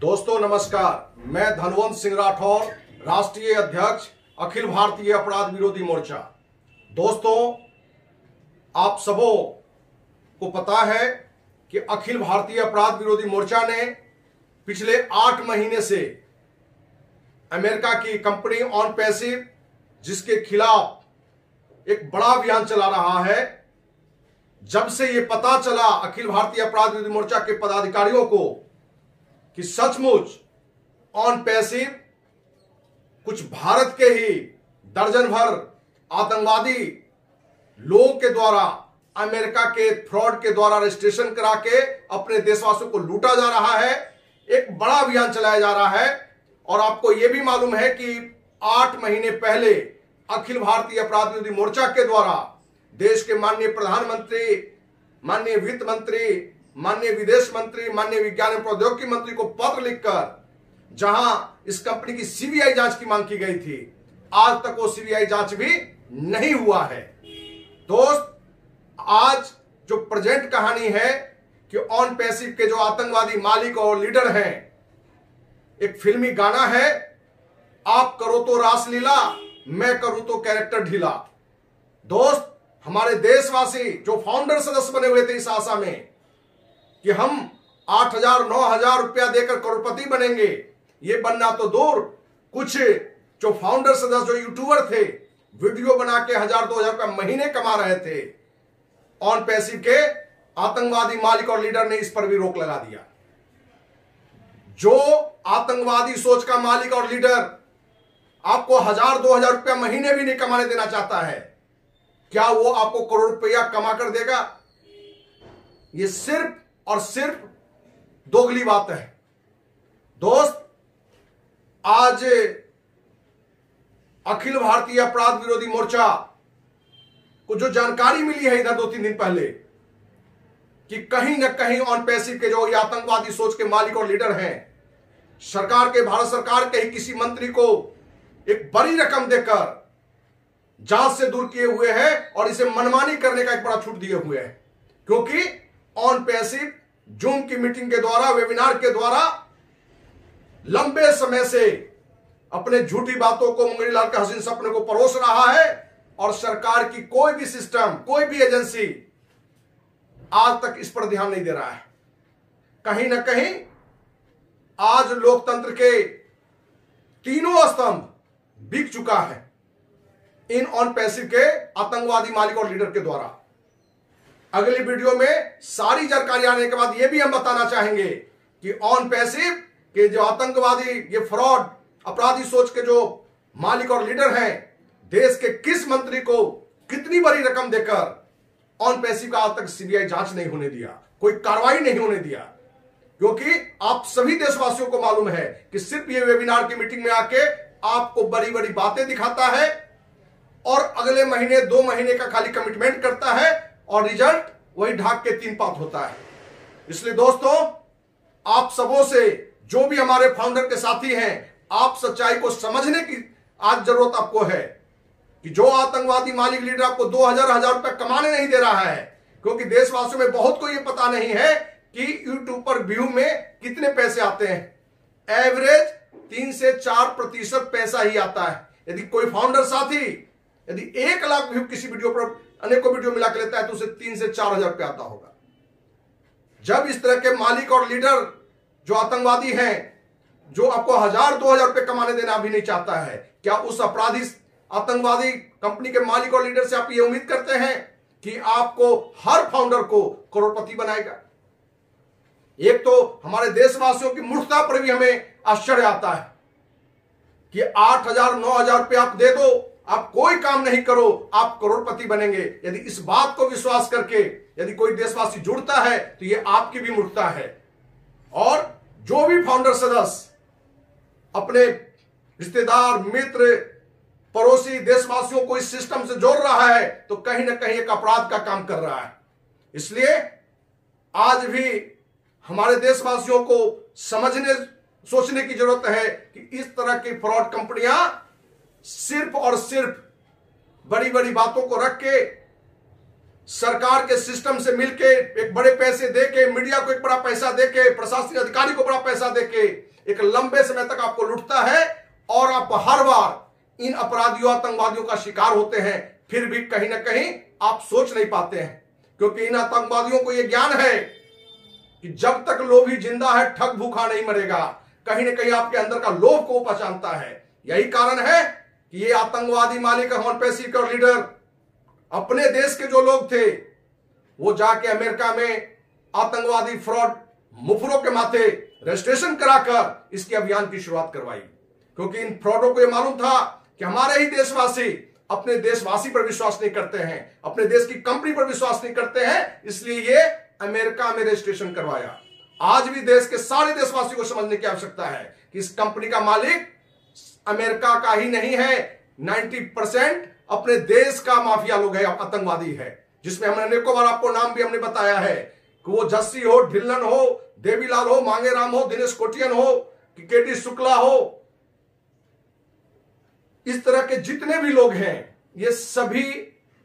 दोस्तों नमस्कार, मैं धनवंत सिंह राठौर, राष्ट्रीय अध्यक्ष अखिल भारतीय अपराध विरोधी मोर्चा। दोस्तों, आप सबों को पता है कि अखिल भारतीय अपराध विरोधी मोर्चा ने पिछले 8 महीने से अमेरिका की कंपनी ऑन पैसिव, जिसके खिलाफ एक बड़ा अभियान चला रहा है। जब से ये पता चला अखिल भारतीय अपराध विरोधी मोर्चा के पदाधिकारियों को कि सचमुच ऑन पैसिव कुछ भारत के ही दर्जन भर आतंकवादी लोगों के द्वारा अमेरिका के फ्रॉड के द्वारा रजिस्ट्रेशन करा के अपने देशवासियों को लूटा जा रहा है, एक बड़ा अभियान चलाया जा रहा है। और आपको यह भी मालूम है कि 8 महीने पहले अखिल भारतीय अपराध विरोधी मोर्चा के द्वारा देश के माननीय प्रधानमंत्री, माननीय वित्त मंत्री, माननीय विदेश मंत्री, माननीय विज्ञान एवं प्रौद्योगिकी मंत्री को पत्र लिखकर जहां इस कंपनी की सीबीआई जांच की मांग की गई थी, आज तक वो सीबीआई जांच भी नहीं हुआ है। दोस्त, आज जो प्रेजेंट कहानी है कि ऑन पैसिव के जो आतंकवादी मालिक और लीडर हैं, एक फिल्मी गाना है, आप करो तो रासलीला, मैं करूं तो कैरेक्टर ढीला। दोस्त, हमारे देशवासी जो फाउंडर सदस्य बने हुए थे इस आशा में कि हम 8,000 9,000 रुपया देकर करोड़पति बनेंगे, ये बनना तो दूर, कुछ जो फाउंडर सदस्य जो यूट्यूबर थे, वीडियो बना के 1,000-2,000 रुपया महीने कमा रहे थे, ऑन पैसिव के आतंकवादी मालिक और लीडर ने इस पर भी रोक लगा दिया। जो आतंकवादी सोच का मालिक और लीडर आपको 1,000-2,000 रुपया महीने भी नहीं कमाने देना चाहता है, क्या वो आपको करोड़ रुपया कमा कर देगा? ये सिर्फ और सिर्फ दोगली बात है। दोस्त, आज अखिल भारतीय अपराध विरोधी मोर्चा को जो जानकारी मिली है इधर 2-3 दिन पहले कि कहीं ना कहीं ऑन पैसिव के जो ये आतंकवादी सोच के मालिक और लीडर हैं, सरकार के, भारत सरकार के ही किसी मंत्री को एक बड़ी रकम देकर जांच से दूर किए हुए हैं और इसे मनमानी करने का एक बड़ा छूट दिए हुए हैं। क्योंकि ऑन पैसिव जूम की मीटिंग के द्वारा, वेबिनार के द्वारा लंबे समय से अपने झूठी बातों को, मुंगेरीलाल के हसीन सपने को परोस रहा है और सरकार की कोई भी सिस्टम, कोई भी एजेंसी आज तक इस पर ध्यान नहीं दे रहा है। कहीं ना कहीं आज लोकतंत्र के तीनों स्तंभ बिक चुका है इन ऑन पैसिव के आतंकवादी मालिक और लीडर के द्वारा। अगली वीडियो में सारी जानकारी आने के बाद यह भी हम बताना चाहेंगे कि ऑन पैसिव के जो आतंकवादी, ये फ्रॉड, अपराधी सोच के जो मालिक और लीडर हैं, देश के किस मंत्री को कितनी बड़ी रकम देकर ऑन पैसिव का आज तक सीबीआई जांच नहीं होने दिया, कोई कार्रवाई नहीं होने दिया। क्योंकि आप सभी देशवासियों को मालूम है कि सिर्फ ये वेबिनार की मीटिंग में आके आपको बड़ी बड़ी बातें दिखाता है और अगले महीने 2 महीने का खाली कमिटमेंट करता है और रिजल्ट वही ढाक के 3 पात होता है। इसलिए दोस्तों, आप सबों से, जो भी हमारे फाउंडर के साथी हैं, आप सच्चाई को समझने की आज जरूरत आपको है कि जो आतंकवादी मालिक लीडर आपको 2,000 रुपया कमाने नहीं दे रहा है, क्योंकि देशवासियों में बहुत को यह पता नहीं है कि यूट्यूब पर व्यू में कितने पैसे आते हैं। एवरेज 3 से 4% पैसा ही आता है। यदि कोई फाउंडर साथी यदि 1 लाख व्यू किसी वीडियो पर, अनेकों वीडियो मिला के लेता है, तो उसे 3 से 4,000 रुपया आता होगा। जब इस तरह के मालिक और लीडर जो आतंकवादी हैं, जो आपको 1,000-2,000 रुपये कमाने देना भी नहीं चाहता है, क्या उस अपराधी आतंकवादी कंपनी के मालिक और लीडर से आप ये उम्मीद करते हैं कि आपको, हर फाउंडर को करोड़पति बनाएगा? एक तो हमारे देशवासियों की मूर्खता पर भी हमें आश्चर्य आता है कि 8,000-9,000 रुपये आप दे दो, आप कोई काम नहीं करो, आप करोड़पति बनेंगे। यदि इस बात को विश्वास करके यदि कोई देशवासी जुड़ता है तो यह आपकी भी मूर्खता है। और जो भी फाउंडर सदस्य अपने रिश्तेदार, मित्र, पड़ोसी देशवासियों को इस सिस्टम से जोड़ रहा है, तो कहीं ना कहीं एक अपराध का काम कर रहा है। इसलिए आज भी हमारे देशवासियों को समझने, सोचने की जरूरत है कि इस तरह की फ्रॉड कंपनियां सिर्फ और सिर्फ बड़ी बड़ी बातों को रख के, सरकार के सिस्टम से मिलके एक बड़े पैसे देके, मीडिया को एक बड़ा पैसा देके, प्रशासनिक अधिकारी को बड़ा पैसा देके एक लंबे समय तक आपको लूटता है और आप हर बार इन अपराधियों आतंकवादियों का शिकार होते हैं। फिर भी कहीं ना कहीं आप सोच नहीं पाते हैं, क्योंकि इन आतंकवादियों को यह ज्ञान है कि जब तक लोभी जिंदा है ठग भूखा नहीं मरेगा। कहीं ना कहीं आपके अंदर का लोभ को पहचानता है। यही कारण है कि ये आतंकवादी मालिक हॉर्न पेसिफिक और लीडर अपने देश के जो लोग थे वो जाके अमेरिका में आतंकवादी फ्रॉड मुफरों के माथे रजिस्ट्रेशन कराकर इसके अभियान की शुरुआत करवाई, क्योंकि इन फ्रॉडों को यह मालूम था कि हमारे ही देशवासी अपने देशवासी पर विश्वास नहीं करते हैं, अपने देश की कंपनी पर विश्वास नहीं करते हैं, इसलिए ये अमेरिका में रजिस्ट्रेशन करवाया। आज भी देश के सारे देशवासी को समझने की आवश्यकता है कि इस कंपनी का मालिक अमेरिका का ही नहीं है, 90% अपने देश का माफिया लोग है, आतंकवादी है, जिसमें हमने अनेकों बार आपको नाम भी हमने बताया है कि वो जस्सी हो, ढिल्लन हो, देवीलाल हो, मांगेराम हो, दिनेश कोटियन हो, कि केटी शुक्ला हो, इस तरह के जितने भी लोग हैं ये सभी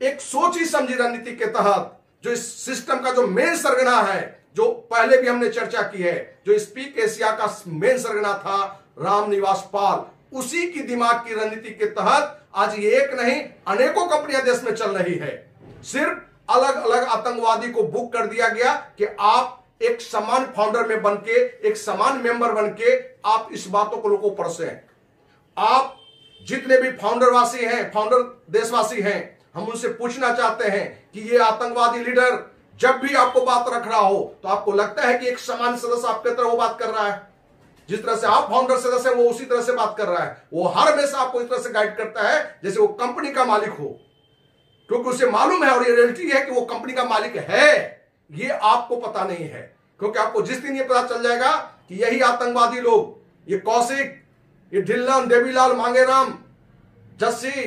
एक सोची समझी रणनीति के तहत जो इस सिस्टम का जो मेन सरगना है, जो पहले भी हमने चर्चा की है, जो स्पीक एशिया का मेन सरगना था रामनिवास पाल, उसी की दिमाग की रणनीति के तहत आज ये एक नहीं अनेकों कंपनियां देश में चल रही है। सिर्फ अलग अलग आतंकवादी को बुक कर दिया गया कि आप एक समान फाउंडर में बनके, एक समान मेंबर बनके आप इस बातों को लोगों को परसें। आप जितने भी फाउंडरवासी हैं, फाउंडर देशवासी हैं, हम उनसे पूछना चाहते हैं कि ये आतंकवादी लीडर जब भी आपको बात रख रहा हो तो आपको लगता है कि एक समान सदस्य आपके तरह वो बात कर रहा है? जिस तरह से आप फाउंडर सदस्य वो उसी तरह से बात कर रहा है। वो हर हमेशा आपको इस तरह से गाइड करता है जैसे वो कंपनी का मालिक हो, क्योंकि उसे मालूम है और ये रियलिटी है कि वो कंपनी का मालिक है। ये आपको पता नहीं है, क्योंकि आपको जिस दिन ये पता चल जाएगा कि यही आतंकवादी लोग, ये कौशिक, ये ढिल्लन, देवीलाल, मांगेराम, जस्सी,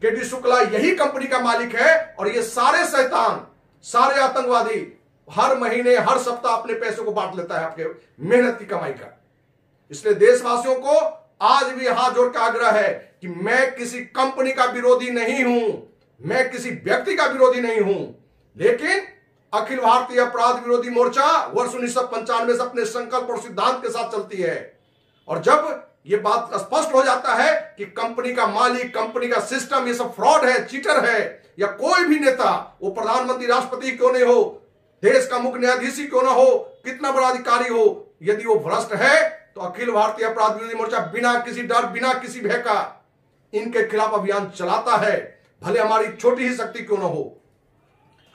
केटी शुक्ला, यही कंपनी का मालिक है और ये सारे शैतान, सारे आतंकवादी हर महीने हर सप्ताह अपने पैसों को बांट लेता है आपके मेहनत की कमाई का। इसलिए देशवासियों को आज भी हाथ जोड़ कर आग्रह है कि मैं किसी कंपनी का विरोधी नहीं हूं, मैं किसी व्यक्ति का विरोधी नहीं हूं, लेकिन अखिल भारतीय अपराध विरोधी मोर्चा वर्ष 1995 से अपने संकल्प और सिद्धांत के साथ चलती है। और जब यह बात स्पष्ट हो जाता है कि कंपनी का मालिक, कंपनी का सिस्टम ये सब फ्रॉड है, चीटर है, या कोई भी नेता, वो प्रधानमंत्री, राष्ट्रपति क्यों नहीं हो, देश का मुख्य न्यायाधीश क्यों ना हो, कितना बड़ा अधिकारी हो, यदि वो भ्रष्ट है तो अखिल भारतीय अपराध विरोधी मोर्चा बिना किसी डर, बिना किसी भय का इनके खिलाफ अभियान चलाता है, भले हमारी छोटी ही शक्ति क्यों ना हो।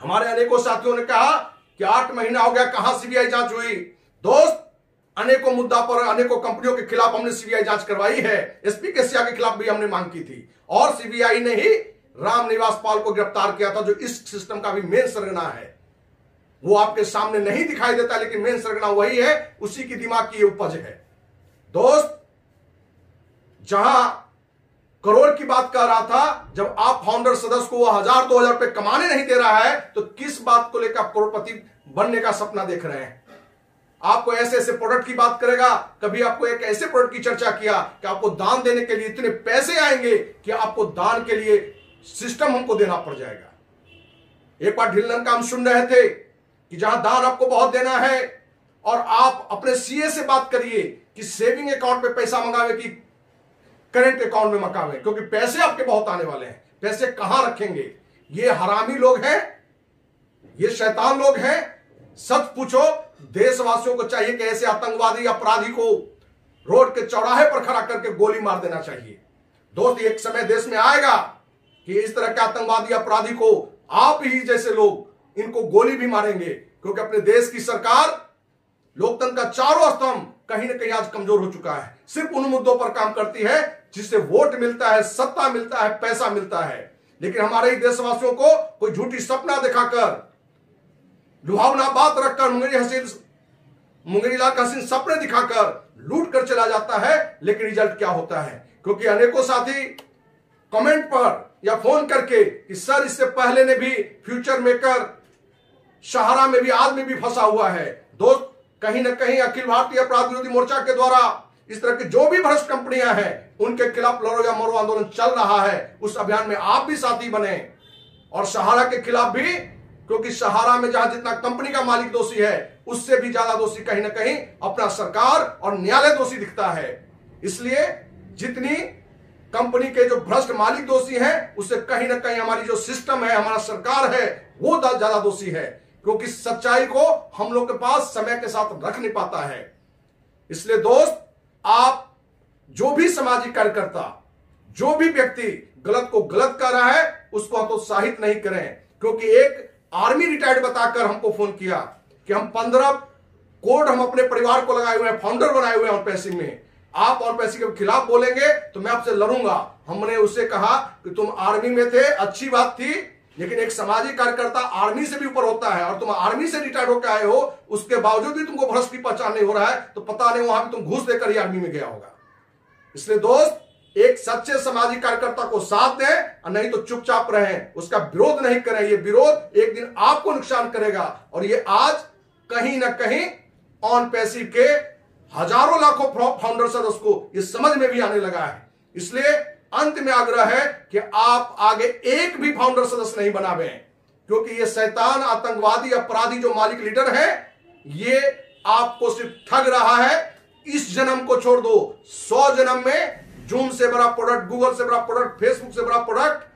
हमारे अनेकों साथियों ने कहा कि 8 महीना हो गया, कहां सीबीआई जांच हुई? दोस्त, अनेकों मुद्दा पर अनेकों कंपनियों के खिलाफ हमने सीबीआई जांच करवाई है। स्पीक एशिया के खिलाफ भी हमने मांग की थी और सीबीआई ने ही रामनिवास पाल को गिरफ्तार किया था, जो इस सिस्टम का भी मेन सरगना है। वो आपके सामने नहीं दिखाई देता, लेकिन मेन सरगना वही है, उसी की दिमाग की उपज है। दोस्त, जहां करोड़ की बात कर रहा था, जब आप फाउंडर सदस्य को 1000-2000 रुपए कमाने नहीं दे रहा है तो किस बात को लेकर आप करोड़पति बनने का सपना देख रहे हैं? आपको ऐसे ऐसे प्रोडक्ट की बात करेगा, कभी आपको एक ऐसे प्रोडक्ट की चर्चा किया कि आपको दान देने के लिए इतने पैसे आएंगे कि आपको दान के लिए सिस्टम हमको देना पड़ जाएगा। एक बार ढिल्लन का हम सुन रहे थे कि जहां दान आपको बहुत देना है और आप अपने सीए से बात करिए कि सेविंग अकाउंट में पैसा मंगावे कि करेंट अकाउंट में मंगावे, क्योंकि पैसे आपके बहुत आने वाले हैं। पैसे कहां रखेंगे? ये हरामी लोग हैं, ये शैतान लोग हैं। सच पूछो, देशवासियों को चाहिए कि ऐसे आतंकवादी अपराधी को रोड के चौराहे पर खड़ा करके गोली मार देना चाहिए। दोस्त, एक समय देश में आएगा कि इस तरह के आतंकवादी अपराधी को आप ही जैसे लोग इनको गोली भी मारेंगे, क्योंकि अपने देश की सरकार लोकतंत्र का चारों स्तंभ कहीं ना कहीं आज कमजोर हो चुका है। सिर्फ उन मुद्दों पर काम करती है जिससे वोट मिलता है, सत्ता मिलता है, पैसा मिलता है। लेकिन हमारे ही देशवासियों को कोई झूठी सपना दिखाकर, लुभावना बात रखकर, मुंगेरीलाल का हसीन सपने दिखाकर लूट कर चला जाता है। लेकिन रिजल्ट क्या होता है? क्योंकि अनेकों साथी कमेंट पर या फोन करके कि सर, इससे पहले ने भी फ्यूचर मेकर सहारा में भी आदमी भी फंसा हुआ है। दोस्त, कहीं ना कहीं अखिल भारतीय अपराध विरोधी मोर्चा के द्वारा इस तरह की जो भी भ्रष्ट कंपनियां हैं उनके खिलाफ लड़ो या मरो आंदोलन चल रहा है। उस अभियान में आप भी साथी बने और सहारा के खिलाफ भी, क्योंकि सहारा में जहां जितना कंपनी का मालिक दोषी है उससे भी ज्यादा दोषी कहीं ना कहीं अपना सरकार और न्यायालय दोषी दिखता है। इसलिए जितनी कंपनी के जो भ्रष्ट मालिक दोषी हैं, उससे कहीं ना कहीं हमारी जो सिस्टम है, हमारा सरकार है, वो ज्यादा दोषी है, क्योंकि सच्चाई को हम लोग के पास समय के साथ रख नहीं पाता है। इसलिए दोस्त, आप जो भी सामाजिक कार्यकर्ता, जो भी व्यक्ति गलत को गलत कर रहा है, उसको हतोत्साहित नहीं करें। क्योंकि एक आर्मी रिटायर्ड बताकर हमको फोन किया कि हम 15 कोड हम अपने परिवार को लगाए हुए हैं, फाउंडर बनाए हुए हैं ऑन पैसिव में, आप ऑन पैसिव के खिलाफ बोलेंगे तो मैं आपसे लड़ूंगा। हमने उससे कहा कि तुम आर्मी में थे, अच्छी बात थी, लेकिन एक सामाजिक कार्यकर्ता आर्मी से भी ऊपर होता है, और तुम आर्मी से रिटायर्ड होकर आए हो, उसके बावजूद भी तुमको भ्रष्ट की पहचान नहीं हो रहा है, तो पता नहीं वहां भी तुम घूस देकर ही आर्मी में गया होगा। इसलिए दोस्त, एक सच्चे सामाजिक कार्यकर्ता को साथ दें, और नहीं तो चुपचाप रहें, उसका विरोध नहीं करें। ये विरोध एक दिन आपको नुकसान करेगा, और ये आज कहीं ना कहीं ऑन पैसिव के हजारों लाखों फाउंडर सदस्य को ये समझ में भी आने लगा है। इसलिए अंत में आग्रह है कि आप आगे एक भी फाउंडर सदस्य नहीं बनावे, क्योंकि ये शैतान, आतंकवादी, अपराधी जो मालिक लीडर है, ये आपको सिर्फ ठग रहा है। इस जन्म को छोड़ दो, 100 जन्म में जूम से बड़ा प्रोडक्ट, गूगल से बड़ा प्रोडक्ट, फेसबुक से बड़ा प्रोडक्ट,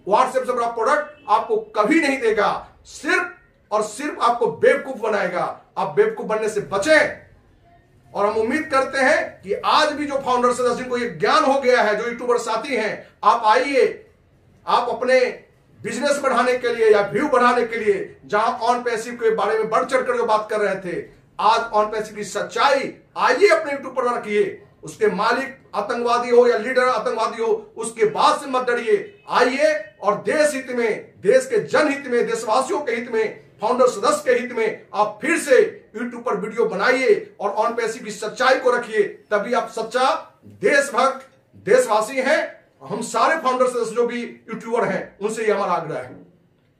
व्हाट्सएप से बड़ा प्रोडक्ट आपको कभी नहीं देगा। सिर्फ और सिर्फ आपको बेवकूफ बनाएगा। आप बेवकूफ बनने से बचें। और हम उम्मीद करते हैं कि आज भी जो फाउंडर सदस्य को ये ज्ञान हो गया है, जो यूट्यूबर साथी हैं, आप आइए, आप अपने बिजनेस बढ़ाने के लिए या व्यू बढ़ाने के लिए, जहां ऑन पैसिव के बारे में बढ़ चढ़कर जो बात कर रहे थे, आज ऑन पैसिव की सच्चाई आइए अपने यूट्यूब पर रखिए। उसके मालिक आतंकवादी हो या लीडर आतंकवादी हो, उसके बाद से मत डरिए। आइए और देश हित में, देश के जनहित में, देशवासियों के हित में, फाउंडर सदस्य के हित में आप फिर से यूट्यूब पर वीडियो बनाइए और ऑन पैसिव की सच्चाई को रखिए। तभी आप सच्चा देशभक्त देशवासी हैं। हम सारे फाउंडर सदस्य जो भी यूट्यूबर हैं, उनसे ये हमारा आग्रह है।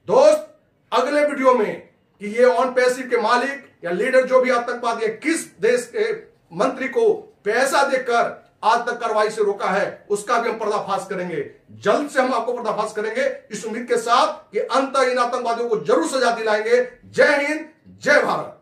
दोस्त, अगले वीडियो में कि ये ऑन पैसिव के मालिक या लीडर जो भी आतंकवादी है, किस देश के मंत्री को पैसा देकर आज तक कार्रवाई से रोका है, उसका भी हम पर्दाफाश करेंगे। जल्द से हम आपको पर्दाफाश करेंगे, इस उम्मीद के साथ कि अंततः इन आतंकवादियों को जरूर सजा दिलाएंगे। जय हिंद, जय भारत।